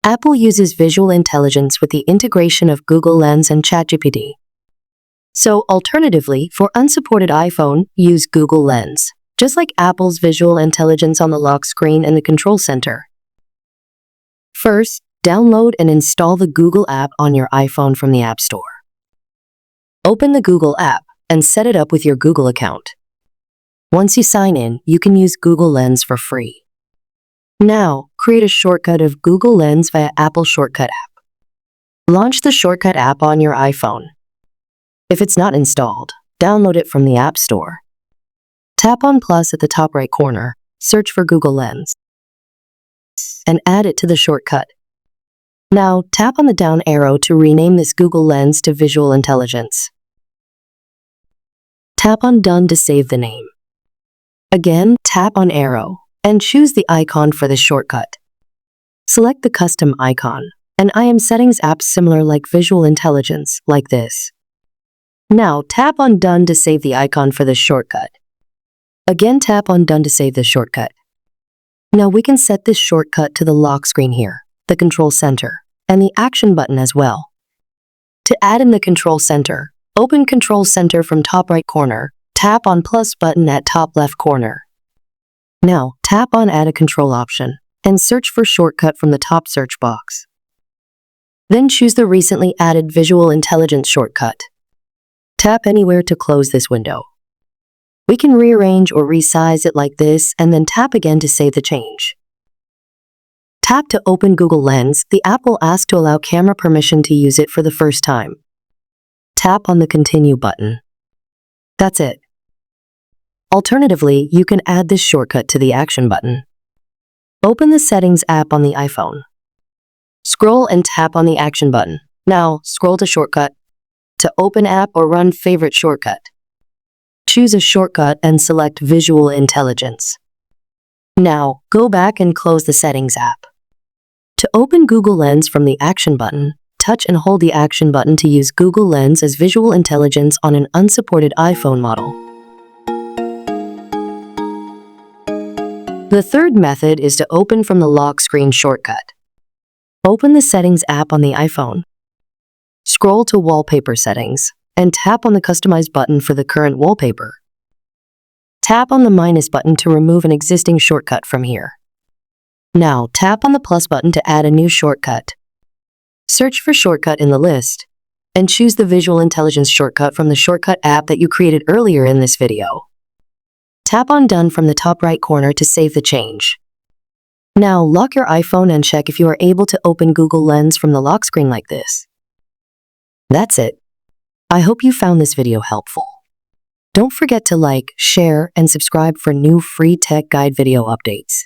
Apple uses visual intelligence with the integration of Google Lens and ChatGPT. So, alternatively, for unsupported iPhone, use Google Lens, just like Apple's visual intelligence on the lock screen and the control center. First, download and install the Google app on your iPhone from the App Store. Open the Google app and set it up with your Google account. Once you sign in, you can use Google Lens for free. Now, create a shortcut of Google Lens via Apple Shortcut app. Launch the Shortcut app on your iPhone. If it's not installed, download it from the App Store. Tap on plus at the top right corner, search for Google Lens, and add it to the shortcut. Now, tap on the down arrow to rename this Google Lens to Visual Intelligence. Tap on Done to save the name. Again, tap on arrow and choose the icon for the shortcut. Select the custom icon, and I am settings apps similar like Visual Intelligence, like this. Now, tap on Done to save the icon for the shortcut. Again, tap on Done to save the shortcut. Now we can set this shortcut to the lock screen here, the control center, and the action button as well. To add in the control center, open Control Center from top right corner, tap on plus button at top left corner. Now, tap on Add a Control option, and search for shortcut from the top search box. Then choose the recently added Visual Intelligence shortcut. Tap anywhere to close this window. We can rearrange or resize it like this, and then tap again to save the change. Tap to open Google Lens. The app will ask to allow camera permission to use it for the first time. Tap on the Continue button. That's it. Alternatively, you can add this shortcut to the Action button. Open the Settings app on the iPhone. Scroll and tap on the Action button. Now, scroll to Shortcut. To open app or run favorite shortcut. Choose a shortcut and select Visual Intelligence. Now, go back and close the Settings app. To open Google Lens from the Action button, touch and hold the Action button to use Google Lens as Visual Intelligence on an unsupported iPhone model. The third method is to open from the lock screen shortcut. Open the Settings app on the iPhone. Scroll to Wallpaper Settings and tap on the Customize button for the current wallpaper. Tap on the minus button to remove an existing shortcut from here. Now, tap on the plus button to add a new shortcut. Search for shortcut in the list and choose the Visual Intelligence shortcut from the Shortcut app that you created earlier in this video. Tap on Done from the top right corner to save the change. Now, lock your iPhone and check if you are able to open Google Lens from the lock screen like this. That's it. I hope you found this video helpful. Don't forget to like, share, and subscribe for new free tech guide video updates.